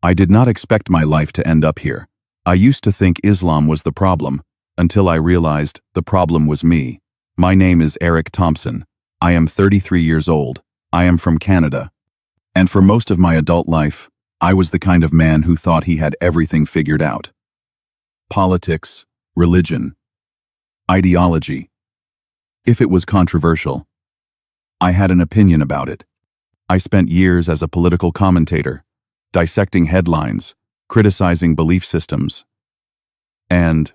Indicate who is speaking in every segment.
Speaker 1: I did not expect my life to end up here. I used to think Islam was the problem, until I realized the problem was me. My name is Eric Thompson. I am 33 years old. I am from Canada. And for most of my adult life, I was the kind of man who thought he had everything figured out. Politics, religion, ideology. If it was controversial, I had an opinion about it. I spent years as a political commentator, dissecting headlines, criticizing belief systems, and,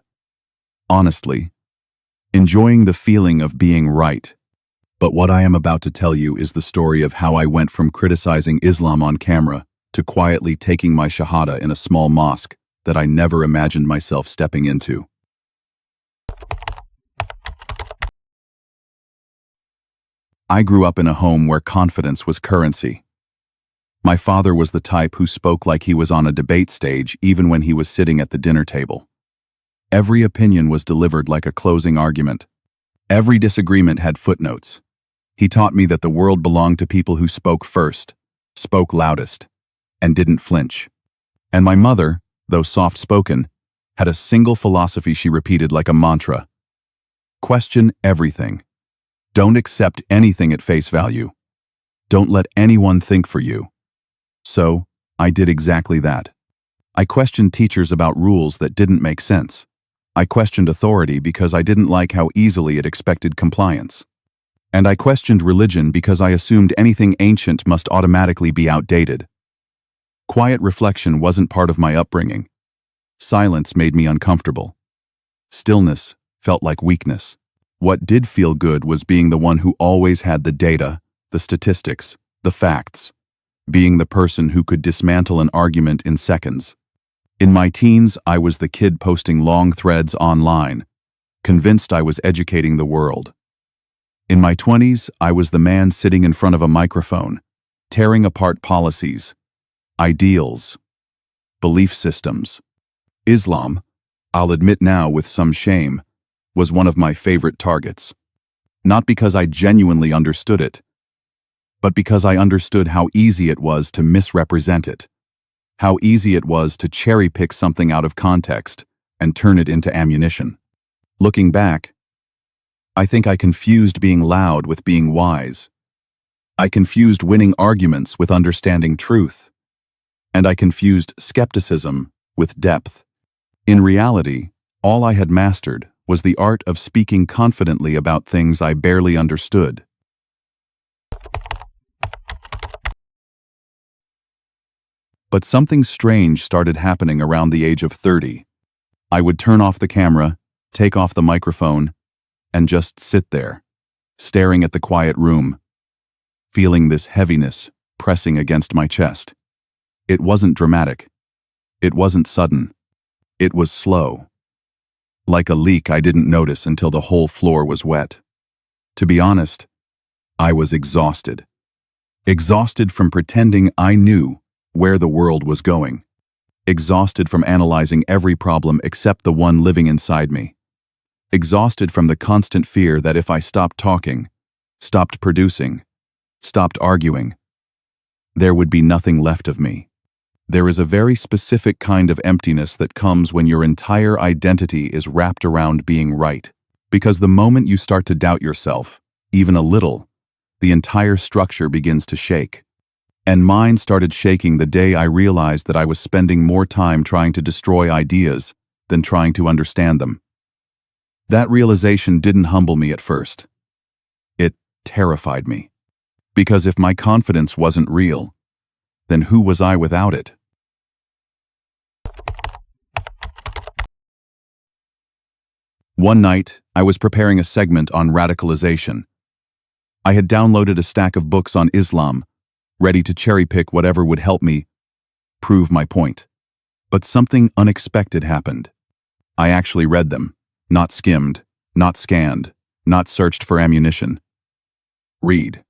Speaker 1: honestly, enjoying the feeling of being right. But what I am about to tell you is the story of how I went from criticizing Islam on camera to quietly taking my shahada in a small mosque that I never imagined myself stepping into. I grew up in a home where confidence was currency. My father was the type who spoke like he was on a debate stage even when he was sitting at the dinner table. Every opinion was delivered like a closing argument. Every disagreement had footnotes. He taught me that the world belonged to people who spoke first, spoke loudest, and didn't flinch. And my mother, though soft-spoken, had a single philosophy she repeated like a mantra. Question everything. Don't accept anything at face value. Don't let anyone think for you. So, I did exactly that. I questioned teachers about rules that didn't make sense. I questioned authority because I didn't like how easily it expected compliance. And I questioned religion because I assumed anything ancient must automatically be outdated. Quiet reflection wasn't part of my upbringing. Silence made me uncomfortable. Stillness felt like weakness. What did feel good was being the one who always had the data, the statistics, the facts. Being the person who could dismantle an argument in seconds. In my teens, I was the kid posting long threads online, convinced I was educating the world. In my 20s, I was the man sitting in front of a microphone, tearing apart policies, ideals, belief systems. Islam, I'll admit now with some shame, was one of my favorite targets. Not because I genuinely understood it, but because I understood how easy it was to misrepresent it, how easy it was to cherry-pick something out of context and turn it into ammunition. Looking back, I think I confused being loud with being wise. I confused winning arguments with understanding truth. And I confused skepticism with depth. In reality, all I had mastered was the art of speaking confidently about things I barely understood. But something strange started happening around the age of 30. I would turn off the camera, take off the microphone, and just sit there, staring at the quiet room, feeling this heaviness pressing against my chest. It wasn't dramatic. It wasn't sudden. It was slow. Like a leak I didn't notice until the whole floor was wet. To be honest, I was exhausted. Exhausted from pretending I knew where the world was going. Exhausted from analyzing every problem except the one living inside me. Exhausted from the constant fear that if I stopped talking, stopped producing, stopped arguing, there would be nothing left of me. There is a very specific kind of emptiness that comes when your entire identity is wrapped around being right. Because the moment you start to doubt yourself, even a little, the entire structure begins to shake. And mine started shaking the day I realized that I was spending more time trying to destroy ideas than trying to understand them. That realization didn't humble me at first. It terrified me. Because if my confidence wasn't real, then who was I without it? One night, I was preparing a segment on radicalization. I had downloaded a stack of books on Islam, ready to cherry-pick whatever would help me prove my point. But something unexpected happened. I actually read them, not skimmed, not scanned, not searched for ammunition. Read.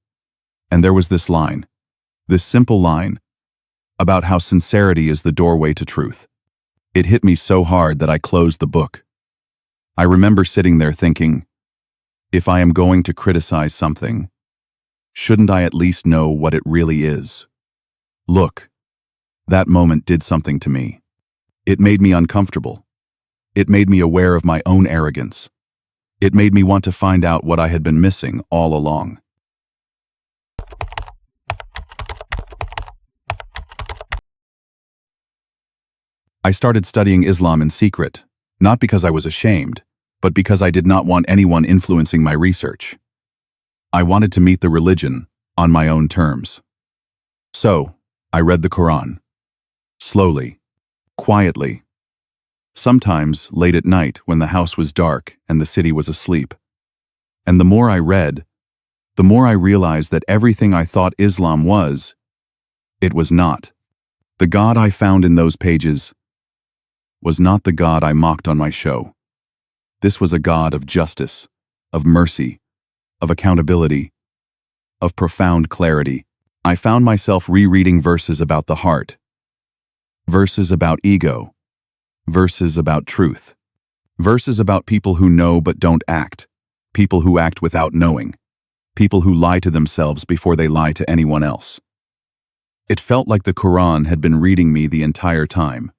Speaker 1: And there was this line, this simple line, about how sincerity is the doorway to truth. It hit me so hard that I closed the book. I remember sitting there thinking, if I am going to criticize something, shouldn't I at least know what it really is? Look, That moment did something to me. It made me uncomfortable. It made me aware of my own arrogance. It made me want to find out what I had been missing all along. I started studying Islam in secret, not because I was ashamed, but because I did not want anyone influencing my research. I wanted to meet the religion on my own terms. So, I read the Quran. Slowly, quietly. Sometimes late at night when the house was dark and the city was asleep. And the more I read, the more I realized that everything I thought Islam was, it was not. The God I found in those pages was not the God I mocked on my show. This was a God of justice, of mercy, of accountability, of profound clarity. I found myself rereading verses about the heart, verses about ego, verses about truth, verses about people who know but don't act, people who act without knowing, people who lie to themselves before they lie to anyone else. It felt like the Quran had been reading me the entire time.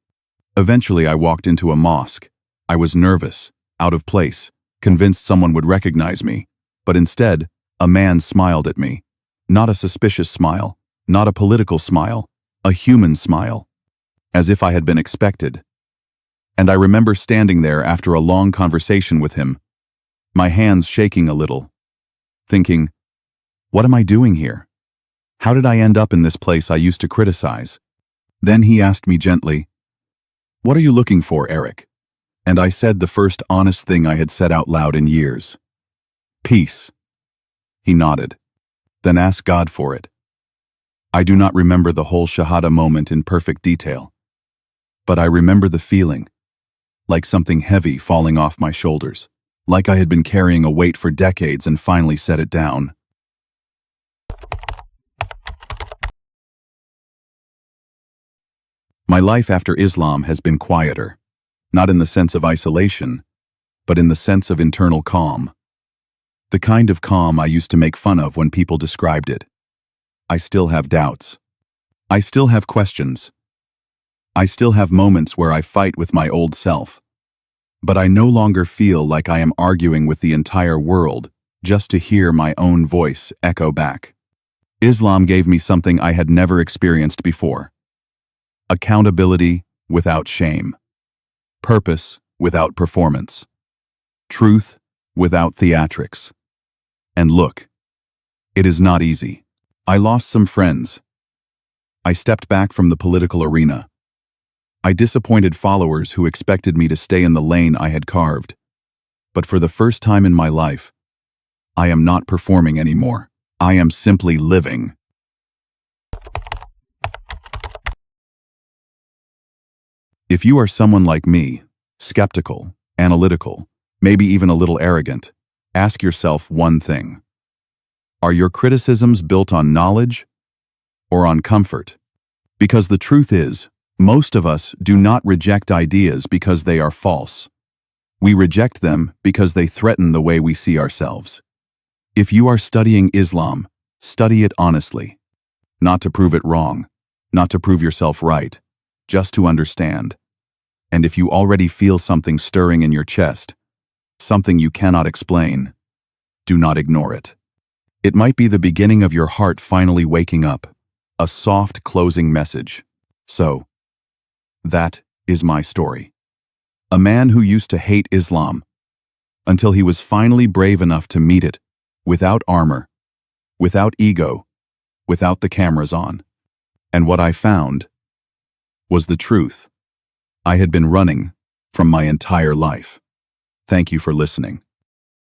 Speaker 1: Eventually, I walked into a mosque. I was nervous, out of place, convinced someone would recognize me. But instead, a man smiled at me. Not a suspicious smile, not a political smile, a human smile. As if I had been expected. And I remember standing there after a long conversation with him, my hands shaking a little, thinking, what am I doing here? How did I end up in this place I used to criticize? Then he asked me gently, what are you looking for, Eric? And I said the first honest thing I had said out loud in years. Peace. He nodded. Then ask God for it. I do not remember the whole Shahada moment in perfect detail, but I remember the feeling, like something heavy falling off my shoulders, like I had been carrying a weight for decades and finally set it down. My life after Islam has been quieter, not in the sense of isolation, but in the sense of internal calm. The kind of calm I used to make fun of when people described it. I still have doubts. I still have questions. I still have moments where I fight with my old self. But I no longer feel like I am arguing with the entire world just to hear my own voice echo back. Islam gave me something I had never experienced before. Accountability without shame. Purpose without performance. Truth without theatrics. And look, it is not easy. I lost some friends. I stepped back from the political arena. I disappointed followers who expected me to stay in the lane I had carved. But for the first time in my life, I am not performing anymore. I am simply living. If you are someone like me, skeptical, analytical, maybe even a little arrogant, ask yourself one thing. Are your criticisms built on knowledge or on comfort? Because the truth is, most of us do not reject ideas because they are false. We reject them because they threaten the way we see ourselves. If you are studying Islam, study it honestly. Not to prove it wrong, not to prove yourself right, just to understand. And if you already feel something stirring in your chest, something you cannot explain, do not ignore it. It might be the beginning of your heart finally waking up, a soft closing message. So, that is my story. A man who used to hate Islam, until he was finally brave enough to meet it, without armor, without ego, without the cameras on. And what I found was the truth I had been running from my entire life. Thank you for listening.